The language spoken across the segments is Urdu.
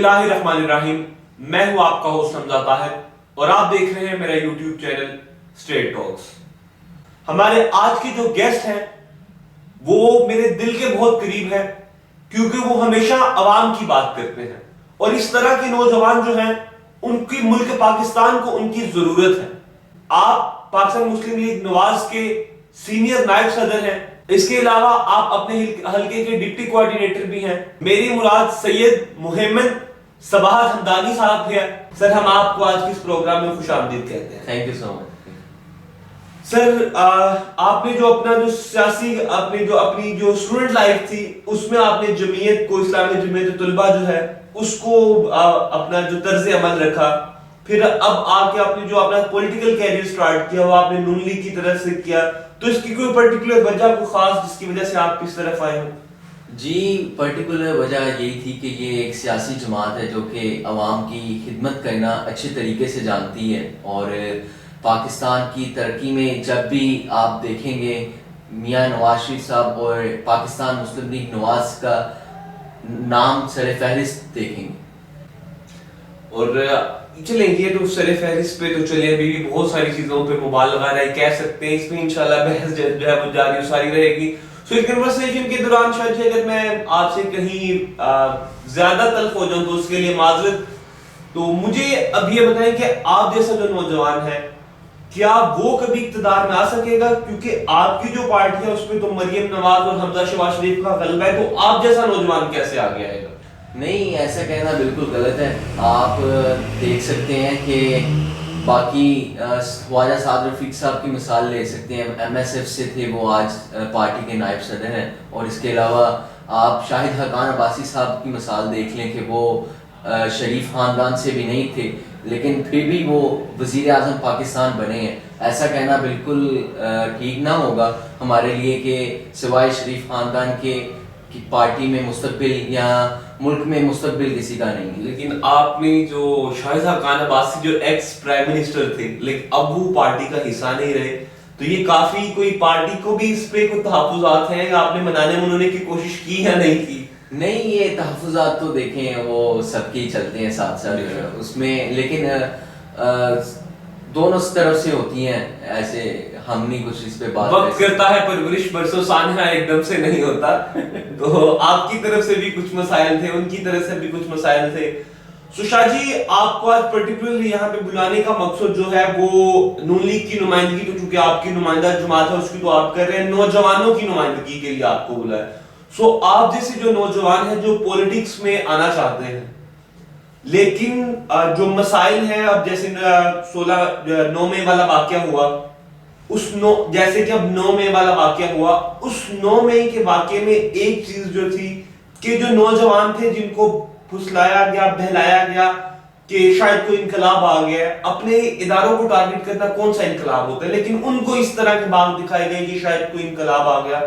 اللہ الرحمن الرحیم، میں ہوں آپ کا ہوسٹ حمزہ طاہر اور آپ دیکھ رہے ہیں میرا یوٹیوب چینل اسٹریٹ ٹاکس۔ ہمارے آج کے جو گیسٹ ہیں وہ میرے دل کے بہت قریب ہیں کیونکہ وہ ہمیشہ عوام کی بات کرتے ہیں اور اس طرح کے نوجوان جو ہیں ان کی ملک پاکستان کو ان کی ضرورت ہے۔ آپ پاکستان مسلم لیگ نواز کے سینئر نائب صدر ہیں، اس کے علاوہ آپ اپنے حلقے کے ڈپٹی کوارڈینیٹر بھی ہیں۔ میری مراد سید محمد صباحت حمدانی صاحب ہے۔ سر، ہم آپ کو آج کے اس پروگرام میں خوش آمدید کہتے ہیں۔ تھینک یو سو مچ۔ سر، آپ نے جو اپنا جو سیاسی اپنی جو اسٹوڈنٹ لائف تھی اس میں آپ نے جمعیت کو، اسلامی جمعیت طلبہ جو ہے اس کو اپنا جو طرز عمل رکھا، پھر اب آ کے آپ نے جو اپنا پولیٹیکل کیریئر سٹارٹ کیا وہ آپ نے نون لیگ کی طرف سے کیا، تو اس کی کوئی پرٹیکولر وجہ کوئی خاص جس کی وجہ سے آپ کس طرف آئے ہوں؟ جی، پرٹیکولر وجہ یہی تھی کہ یہ ایک سیاسی جماعت ہے جو کہ عوام کی خدمت کرنا اچھے طریقے سے جانتی ہے، اور پاکستان کی ترقی میں جب بھی آپ دیکھیں گے میاں نواز شریف صاحب اور پاکستان مسلم لیگ نواز کا نام سر فہرست دیکھیں گے۔ اور چلیں یہ تو سر فہرست پہ تو چلے، ابھی بھی بہت ساری چیزوں پہ مبالغہ ہے کہہ سکتے ہیں، اس میں انشاءاللہ بحث جو ہے وہ جاری و ساری رہے گی۔ سو اس کنورسیشن کے دوران شاید اگر میں آپ سے کہیں زیادہ تلخ ہو جاؤں تو اس کے لیے معذرت۔ تو مجھے اب یہ بتائیں کہ آپ جیسا جو نوجوان ہے کیا وہ کبھی اقتدار میں آ سکے گا؟ کیونکہ آپ کی جو پارٹی ہے اس میں تو مریم نواز اور حمزہ شہباز شریف کا غلبہ ہے، تو آپ جیسا نوجوان کیسے آگے آئے گا؟ نہیں، ایسا کہنا بالکل غلط ہے۔ آپ دیکھ سکتے ہیں کہ باقی خواجہ سعد رفیق صاحب کی مثال لے سکتے ہیں، ایم ایس ایف سے تھے، وہ آج پارٹی کے نائب صدر ہیں، اور اس کے علاوہ آپ شاہد حقان عباسی صاحب کی مثال دیکھ لیں کہ وہ شریف خاندان سے بھی نہیں تھے لیکن پھر بھی وہ وزیر اعظم پاکستان بنے ہیں۔ ایسا کہنا بالکل ٹھیک نہ ہوگا ہمارے لیے کہ سوائے شریف خاندان کے پارٹی میں مستقبل یا ملک میں مستقبل کسی کا نہیں ہے۔ لیکن آپ نے جو شاہد حقان عباسی جو ایکس پرائم منسٹر تھے لیکن اب وہ پارٹی کا حصہ نہیں رہے، تو یہ کافی کوئی پارٹی کو بھی اس پہ کوئی تحفظات ہیں، آپ نے منانے منونے کی کوشش کی یا نہیں کی؟ نہیں، یہ تحفظات تو دیکھیں وہ سب کے ہی چلتے ہیں ساتھ ساتھ اس میں، لیکن دونوں طرف سے ہوتی ہیں، ایسے ہم نہیں کچھ اس پہ بات وقت کرتا ہے پرورش برسوں سانحہ ایک دم سے نہیں ہوتا، تو آپ کی طرف سے بھی کچھ مسائل تھے، ان کی طرف سے بھی کچھ مسائل تھے۔ سو شاہ جی، آپ کو آج پرٹیکولرلی یہاں پہ بلانے کا مقصد جو ہے وہ نون لیگ کی نمائندگی، تو چونکہ آپ کی نمائندہ جماعت ہے اس کی تو آپ کر رہے ہیں، نوجوانوں کی نمائندگی کے لیے آپ کو بلایا۔ سو آپ جیسے جو نوجوان ہیں جو پولیٹکس میں آنا چاہتے ہیں لیکن جو مسائل ہیں، اب جیسے 9 مئی والا واقعہ ہوا، جیسے کہ اب 9 مئی والا واقعہ ہوا، اس 9 مئی کے واقعے میں ایک چیز جو تھی کہ جو نوجوان تھے جن کو پھسلایا گیا، بہلایا گیا کہ شاید کوئی انقلاب آ گیا ہے، اپنے اداروں کو ٹارگٹ کرنا کون سا انقلاب ہوتا ہے، لیکن ان کو اس طرح کے بات دکھائے گئے کہ شاید کوئی انقلاب آ گیا،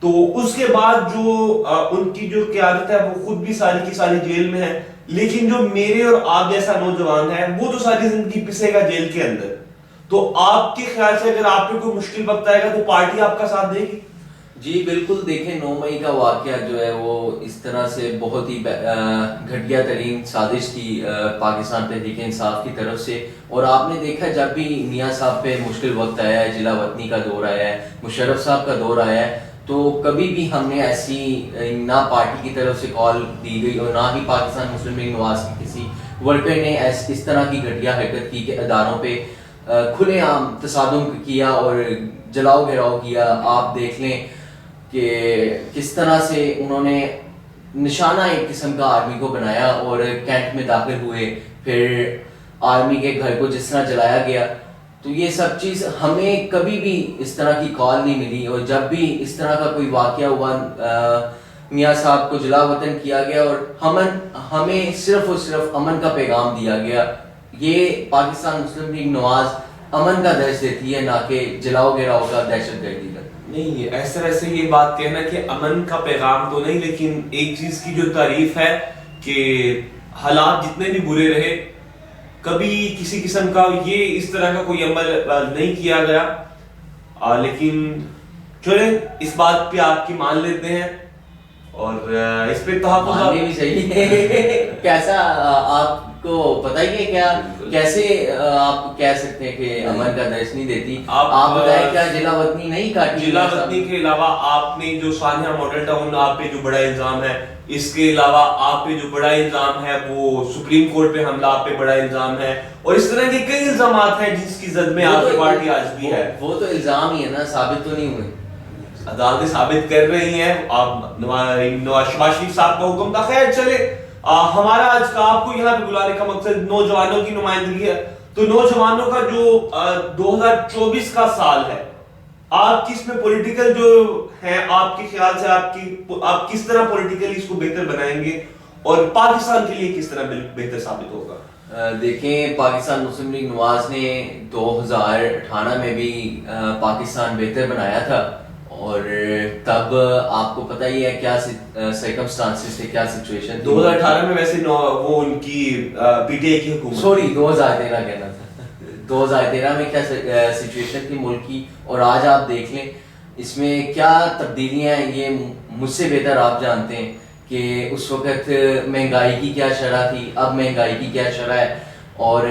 تو اس کے بعد جو ان کی جو قیادت ہے وہ خود بھی ساری کی ساری جیل میں ہے، لیکن جو میرے اور آپ جیسا نوجوان ہے وہ تو ساری زندگی پسے گا جیل کے اندر۔ تو آپ کے خیال سے اگر آپ پہ کوئی مشکل وقت آئے گا تو پارٹی آپ کا ساتھ دے گی؟ جی بالکل، دیکھیں 9 مئی کا واقعہ جو ہے وہ اس طرح سے بہت ہی گھٹیا ترین سازش تھی پاکستان تحریک انصاف کی طرف سے، اور آپ نے دیکھا جب بھی میاں صاحب پہ مشکل وقت آیا ہے، جلا وطنی کا دور آیا ہے، مشرف صاحب کا دور آیا ہے، تو کبھی بھی ہم نے ایسی نہ پارٹی کی طرف سے کال دی گئی اور نہ ہی پاکستان مسلم لیگ نواز کی کسی ورکر نے اس طرح کی گھٹیا حرکت کی کہ اداروں پہ کھلے عام تصادم کیا اور جلاؤ گھیراؤ کیا۔ آپ دیکھ لیں کہ کس طرح سے انہوں نے نشانہ ایک قسم کا آرمی کو بنایا اور کینٹ میں داخل ہوئے، پھر آرمی کے گھر کو جس طرح جلایا گیا، تو یہ سب چیز ہمیں کبھی بھی اس طرح کی کال نہیں ملی، اور جب بھی اس طرح کا کوئی واقعہ ہوا میاں صاحب کو جلا وطن کیا گیا اور ہمیں صرف اور صرف امن کا پیغام دیا گیا۔ یہ پاکستان مسلم لیگ نواز امن کا درس دیتی ہے، نہ کہ جلاؤ گھیراؤ کا، دہشت گردی کا۔ نہیں، ایسے ویسے یہ بات کہنا کہ امن کا پیغام تو نہیں، لیکن ایک چیز کی جو تعریف ہے کہ حالات جتنے بھی برے رہے کبھی کسی قسم کا یہ اس طرح کا کوئی عمل نہیں کیا گیا، لیکن چلیں اس بات پہ آپ کی مان لیتے ہیں۔ اور اس پہ تحفظ ماننے بھی چاہیے. کیسا آپ کو پتہ ہی ہے کیا کیسے آپ کہہ سکتے ہیں کہ امن کا درس نہیں دیتی؟ آپ بتائیں کیا ضلع وطنی نہیں کاٹی؟ ضلع وطنی کے علاوہ آپ نے جو سانحہ ماڈل ٹاؤن آپ پہ جو بڑا الزام ہے، اس کے علاوہ آپ پہ جو بڑا الزام ہے وہ سپریم کورٹ پہ حملہ آپ پہ بڑا الزام ہے، اور اس طرح کے کئی الزامات ہیں جس کی زد میں آپ کی پارٹی آج بھی ہے. وہ تو الزام ہی ہے نا، ثابت تو نہیں ہوئے. عدالتیں ثابت کر رہی ہیں. آپ نواز شریف صاحب کا حکم تھا. خیر چلے، ہمارا آج کا آپ کو یہاں پہ بلانے کا مقصد نوجوانوں کی نمائندگی ہے. تو نوجوانوں کا جو 2024 کا سال ہے، آپ کس میں پولیٹیکل جو ہیں، آپ کے خیال سے آپ کس طرح پولیٹیکلی اس کو بہتر بنائیں گے اور پاکستان کے لیے کس طرح بہتر ثابت ہوگا؟ دیکھیں، پاکستان مسلم لیگ نواز نے 2018 میں بھی پاکستان بہتر بنایا تھا، اور تب آپ کو پتہ ہی ہے کیا سرکمسٹانسز تھے، کیا سچویشن. 2018 میں ویسے وہ ان کی پی ٹی آئی کی حکومت، سوری 2013 کہنا تھا. 2013 میں کیا سچویشن تھی ملک کی، اور آج آپ دیکھ لیں اس میں کیا تبدیلیاں ہیں. یہ مجھ سے بہتر آپ جانتے ہیں کہ اس وقت مہنگائی کی کیا شرح تھی، اب مہنگائی کی کیا شرح ہے، اور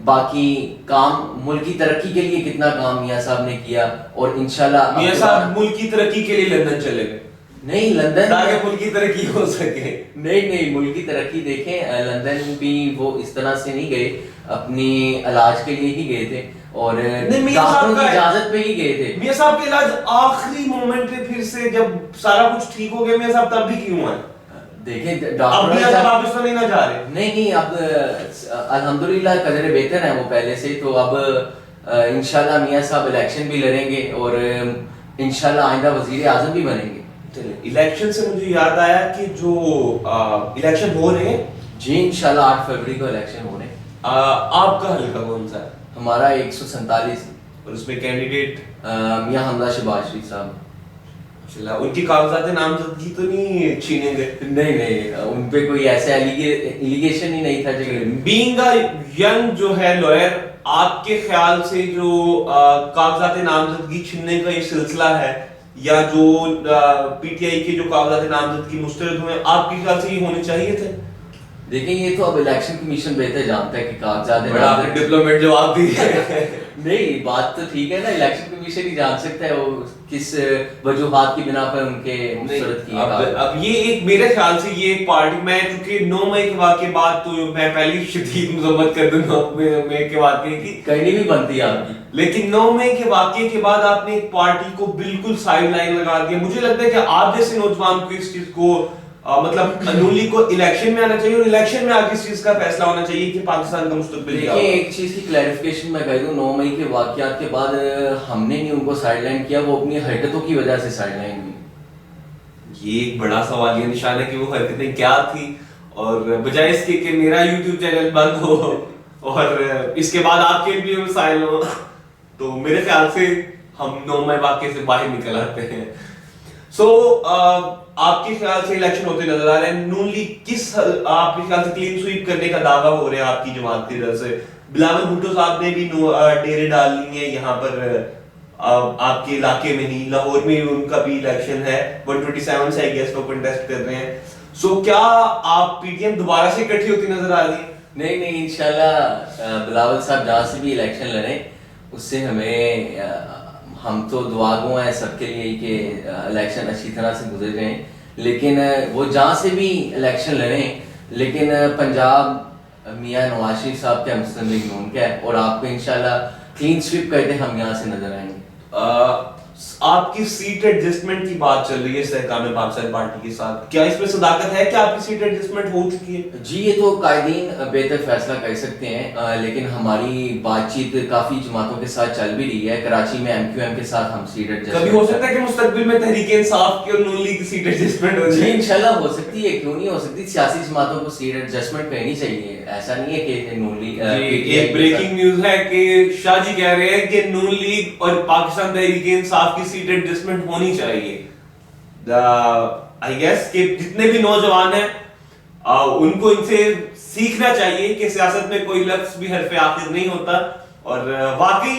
باقی کام ملک کی ترقی کے لیے کتنا کام میاں صاحب نے کیا. اور انشاءاللہ میاں صاحب ملک کی ترقی کے لیے لندن چلے گئے. نہیں، لندن تاکہ ملک کی ترقی ہو سکے. نہیں، ملک کی ترقی دیکھیں، لندن بھی وہ اس طرح سے نہیں گئے، اپنی علاج کے لیے ہی گئے تھے، اور ڈاکٹروں کی اجازت پہ ہی گئے تھے. میاں صاحب کا علاج آخری مومنٹ پہ پھر سے جب سارا کچھ ٹھیک ہو گیا، میاں صاحب تب بھی کیوں آئے؟ دیکھیں اب بھی واپس تو نہیں نہ جا رہے. نہیں، اب الحمدللہ قدر بہتر ہیں وہ پہلے سے. تو اب انشاءاللہ میاں صاحب الیکشن بھی لڑیں گے، اور انشاءاللہ آئندہ وزیر اعظم بھی بنیں گے. الیکشن سے مجھے یاد آیا کہ جو الیکشن ہو رہے ہیں، جی انشاءاللہ 8 فروری کو الیکشن ہو رہے ہیں. آپ کا حلقہ کون سا ہے؟ ہمارا 147. اور اس میں کینڈیڈیٹ میاں حمزہ شہباز شریف صاحب. ان کی کاغذات نامزدگی تو نہیں چھینے گئے؟ نہیں، ان پہ کوئی ایسا ایلیگیشن ہی نہیں تھا. بینگ اے ینگ جو ہے لوئر، آپ کے خیال سے جو کاغذات نامزدگی چھیننے کا یہ سلسلہ ہے، یا جو پی ٹی آئی کے جو کاغذات نامزدگی مسترد ہوئے، آپ کے خیال سے یہ ہونے چاہیے تھے؟ دیکھیں، یہ تو اب الیکشن کمیشن بہتر جانتا ہے کہ کاغذات ڈپلومیٹ جواب دی ہے. نہیں، بات تو ٹھیک ہے نا، الیکشن کمیشن ہی جان سکتا ہے وہ کس وجوہات کی بنا پر ان کے مسترد کیے. اب یہ ایک میرے خیال سے یہ ایک پارٹی، میں چونکہ 9 مئی کے واقعے بعد تو میں پہلی شدید مذمت کر دوں 9 مئی کے واقعے کی، کرنی بھی بنتی ہے آپ کی، لیکن 9 مئی کے واقعے کے بعد آپ نے ایک پارٹی کو بالکل سائیڈ لائن لگا دیا. مجھے لگتا ہے کہ آپ جیسے نوجوان کو اس چیز کو مطلب نون لیگ کو الیکشن میں آنا چاہیے، اور الیکشن میں آگے اس چیز کا فیصلہ ہونا چاہیے کہ پاکستان کا مستقبل کیا ہوگا. دیکھیں، ایک چیز کی کلیریفیکیشن میں کہہ دوں، 9 مئی کے واقعات کے بعد ہم نے نہیں ان کو سائیڈ لائن کیا، وہ اپنی حرکتوں کی وجہ سے سائیڈ لائن ہوئی. یہ ایک بڑا سوالیہ نشان ہے کہ وہ حرکتیں کیا تھی، اور بجائے اس کے کہ میرا یوٹیوب چینل بند ہو اور اس کے بعد آپ کے بھی مسائل ہو، تو میرے خیال سے ہم 9 مئی واقعے سے باہر نکل آتے ہیں. سو آپ کے خیال سے الیکشن ہوتے نظر آ رہے ہیں. نون لیگ آپ کے خیال سے کلین سویپ کرنے کا دعویٰ ہو رہا ہے آپ کی جماعت کی طرف سے؟ بلاول بھٹو صاحب نے بھی ڈیرے ڈال لی ہیں یہاں پر آپ کے علاقے میں ہی، لاہور میں ان کا بھی الیکشن ہے، 127 سے آئی گیس وہ کنٹیسٹ کر رہے ہیں. سو کیا آپ پی ٹی ایم دوبارہ سے اکٹھی ہوتی نظر آ رہی ہے؟ نہیں، انشاءاللہ بلاول صاحب جہاں سے بھی الیکشن لڑیں، اس سے ہم تو دعا گو ہیں سب کے لیے کہ الیکشن اچھی طرح سے گزر رہے ہیں، لیکن وہ جہاں سے بھی الیکشن لڑیں، لیکن پنجاب میاں نواز شریف صاحب کا مسلم لیگ نون کا ہے، اور آپ کو انشاءاللہ کلین سویپ کرتے ہم یہاں سے نظر آئیں گے. آپ کی سیٹ ایڈجسٹمنٹ کی بات چل رہی ہے استحکام پاکستان پارٹی کے ساتھ، کیا اس میں صداقت ہے کہ آپ کی سیٹ ایڈجسٹمنٹ ہو چکی ہے؟ جی، یہ تو قائدین بہتر فیصلہ کر سکتے ہیں، لیکن ہماری بات چیت کافی جماعتوں کے ساتھ چل بھی رہی ہے. کراچی میں ایم کیو ایم کے ساتھ ہم سیٹ ایڈجسٹ، کبھی ہو سکتا ہے کہ مستقبل میں تحریک انصاف کی اور نون لیگ کی سیٹ ایڈجسٹمنٹ ہو جائے؟ جی انشاءاللہ ہو سکتی ہے، کیوں نہیں ہو سکتی. سیاسی جماعتوں کو سیٹ ایڈجسٹمنٹ کرنی چاہیے، ایسا نہیں ہے کہ نون لیگ. ایک بریکنگ نیوز ہے کہ شاہ جی کہہ رہے ہیں کہ نون لیگ اور پاکستان تحریک انصاف کی سیٹ ایڈجسٹمنٹ ہونی چاہیے. آئی گیس کہ جتنے بھی نوجوان ہیں ان کو ان سے سیکھنا چاہیے کہ سیاست میں کوئی لفظ بھی حرف آخر نہیں ہوتا، اور واقعی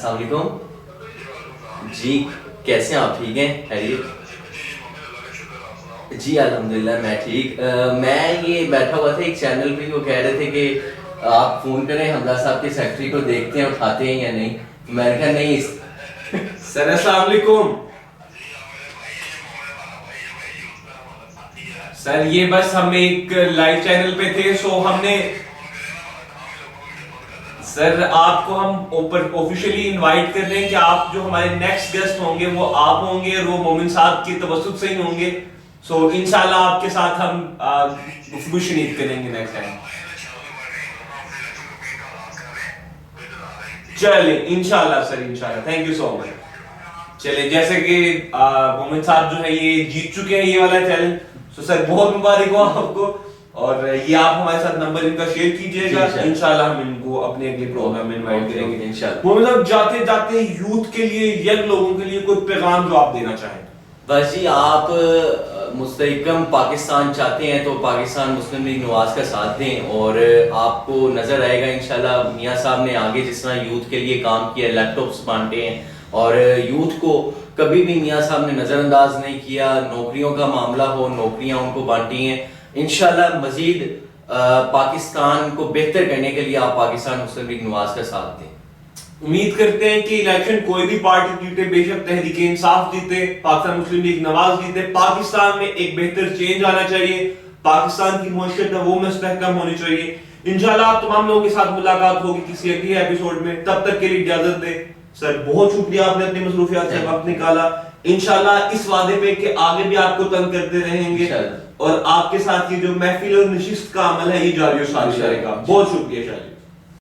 السلام علیکم جی، کیسے ہیں آپ؟ ٹھیک ہیں؟ خیریت؟ جی الحمدللہ میں ٹھیک. میں یہ بیٹھا ہوا تھا ایک چینل پہ، وہ کہہ رہے تھے کہ آپ فون کریں حمزہ صاحب کے سیکٹری کو، دیکھتے ہیں اٹھاتے ہیں یا نہیں. میں نے کہا نہیں. سر السلام علیکم. سر یہ بس ہم ایک لائیو چینل پہ تھے، سو ہم نے سر آپ کو ہم آفیشیلی انوائٹ کر رہے ہیں کہ آپ جو ہمارے نیکسٹ گیسٹ ہوں گے وہ آپ ہوں گے، اور وہ مومن صاحب کی توسط سے ہی ہوں گے. سو انشاءاللہ آپ کے ساتھ ہم گفتگو شنید کریں گے نیکسٹ ٹائم. چلیں انشاءاللہ سر، انشاءاللہ. تھینک یو سو مچ. چلیں جیسے کہ مومن صاحب جو ہے یہ جیت چکے ہیں یہ والا چیلنج، تو سر بہت مبارک ہو آپ کو. اور یہ آپ ہمارے ساتھ نمبر ان کا شیئر کیجئے گا، انشاءاللہ ہم ان کو اپنے اگلے پروگرام میں انوائٹ کریں گے انشاءاللہ. مومن صاحب جاتے جاتے یوتھ کے لیے، ینگ لوگوں کے لیے کوئی پیغام جو آپ دینا چاہیں. بس جی، آپ مستحکم پاکستان چاہتے ہیں تو پاکستان مسلم لیگ نواز کا ساتھ دیں، اور آپ کو نظر آئے گا انشاءاللہ میاں صاحب نے آگے جس طرح یوتھ کے لیے کام کیا، لیپ ٹاپس بانٹے ہیں، اور یوتھ کو کبھی بھی میاں صاحب نے نظر انداز نہیں کیا. نوکریوں کا معاملہ ہو، نوکریاں ان کو بانٹی ہیں. انشاءاللہ مزید پاکستان کو بہتر کرنے کے لیے آپ پاکستان مسلم لیگ نواز کا ساتھ دیں. امید کرتے ہیں کہ الیکشن کوئی بھی پارٹی جیتے، بے شک تحریک انصاف جیتے، پاکستان مسلم لیگ نواز جیتے، پاکستان میں ایک بہتر چینج آنا چاہیے، پاکستان کی معیشت ہے وہ مستحکم ہونی چاہیے. انشاءاللہ آپ تمام لوگوں کے ساتھ ملاقات ہوگی کسی اگلی ایپیسوڈ میں. تب تک کے لیے اجازت دیں. سر بہت شکریہ، آپ نے اپنی مصروفیات سے وقت نکالا. انشاءاللہ اس وعدے پہ کہ آگے بھی آپ کو تنگ کرتے رہیں گے، اور آپ کے ساتھ یہ جو محفل اور نشست کا عمل ہے یہ جاری و ساری رہے گا. بہت شکریہ شاہ جی.